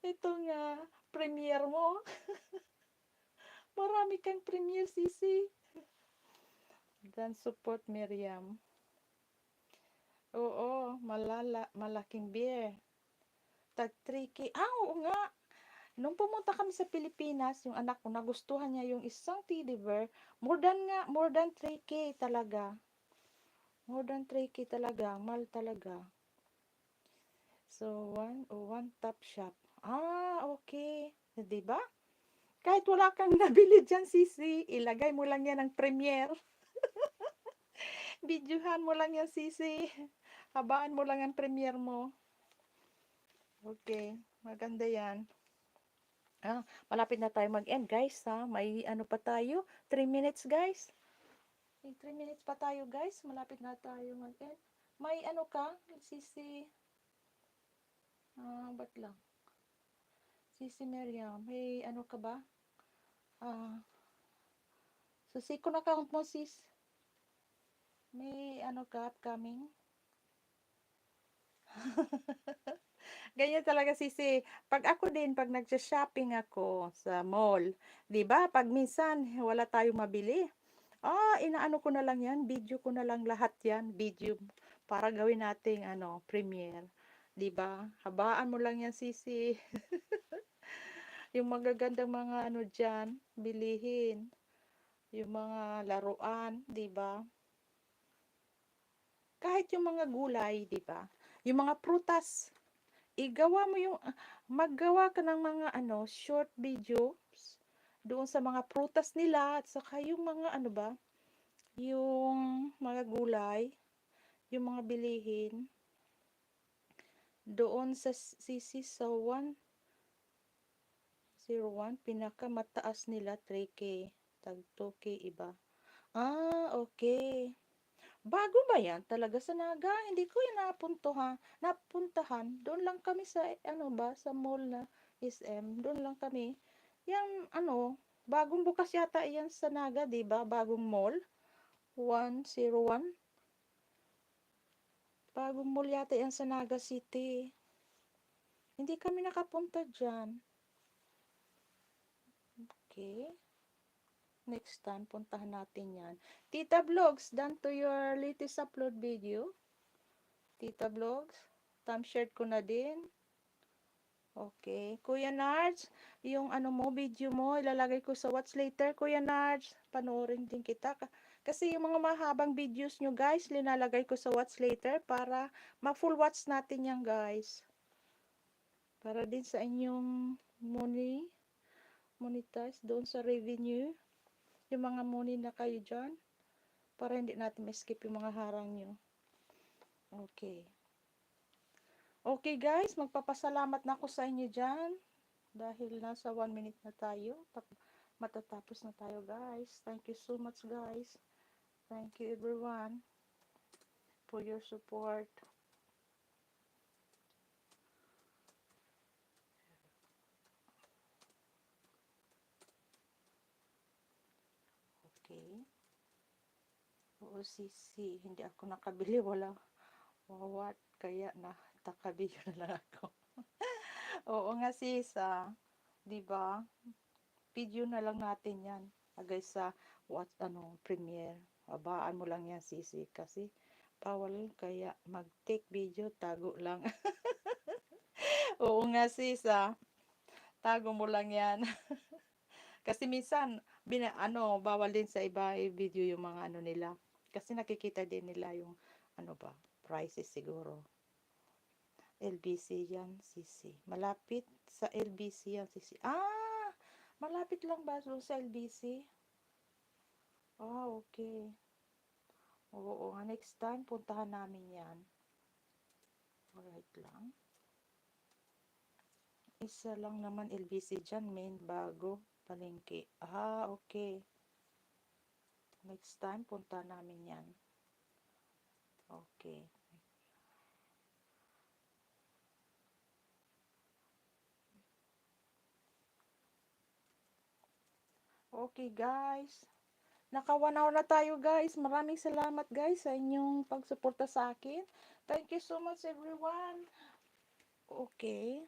Itong premiere mo. Marami kang premiere, Sisi. Dan support Miriam. Oo, malaking beer. Tag 3K. Oo nga. Nung pumunta kami sa Pilipinas, yung anak ko, nagustuhan niya yung isang teddy bear. More than 3K talaga. More than 3K talaga. Mahal talaga. So, one top shop. Okay. Diba? Kahit wala kang nabili dyan, Sisi, ilagay mo lang yan ng premiere. Videohan mo lang yan, Sisi. Habaan mo lang ang premiere mo. Okay. Maganda yan. Malapit na tayo mag-end, guys, ha? May ano pa tayo? 3 minutes, guys. May 3 minutes pa tayo, guys. Malapit na tayo mag-end. May ano ka, Sisi? Ba't lang? Sisi Miriam, may ano ka ba? Sa second account mo, sis, may ano ka upcoming? Ganyan talaga, Sisi. Pag ako din, pag nagsha-shopping ako sa mall, 'di ba? Pag minsan wala tayong mabili, inaano ko na lang 'yan, video ko na lang lahat 'yan, video para gawin nating premiere, 'di ba? Habaan mo lang 'yan, Sisi. Yung magagandang mga ano diyan, bilihin, yung mga laruan, 'di ba? Kahit yung mga gulay, 'di ba? Yung mga prutas, maggawa ka ng mga short videos doon sa mga prutas nila at saka yung mga yung mga gulay, yung mga bilihin doon sa Sisi sa 101, pinakamataas nila 3K, tag 2K iba. Okay. Bago ba yan talaga sa Naga? Hindi ko yan napuntahan. Doon lang kami sa, sa mall na SM. Doon lang kami. Yan, bagong bukas yata yan sa Naga, di ba? Bagong mall. 101. Bagong mall yata yan sa Naga City. Hindi kami nakapunta dyan. Okay. Next time, puntahan natin yan. Tita Vlogs, done to your latest upload video. Tita Vlogs, shared ko na din. Okay. Kuya Nards, yung video mo, ilalagay ko sa watch later. Kuya Nards, panoorin din kita. Kasi yung mga mahabang videos nyo, guys, linalagay ko sa watch later para ma-full watch natin yan, guys. Para din sa inyong monetize doon sa revenue. Yung mga money na kayo dyan. Para hindi natin ma-skip yung mga harang nyo. Okay. Okay guys, magpapasalamat na ako sa inyo dyan. Dahil nasa 1 minute na tayo. Matatapos na tayo guys. Thank you so much guys. Thank you everyone for your support. Okay. Oo, Sisi. Hindi ako nakabili. Wala. What? Kaya nakabili na lang ako. Oo nga sis. Diba? Video na lang natin yan. Guys sa premiere. Habaan mo lang yan Sisi. Kasi bawal kaya mag-take video. Tago lang. Oo nga sis. Tago mo lang yan. Kasi minsan, bawal din sa iba i-video yung mga nila. Kasi nakikita din nila yung, prices siguro. LBC yan, Sisi. Malapit sa LBC yan, Sisi. Malapit lang ba sa LBC? Okay. Oo, next time, puntahan namin yan. Alright lang. Isa lang naman LBC dyan, main bago. Palengke. Okay. Next time, punta namin yan. Okay. Okay, guys. Naka 1 hour na tayo, guys. Maraming salamat, guys, sa inyong pagsuporta sa akin. Thank you so much, everyone. Okay.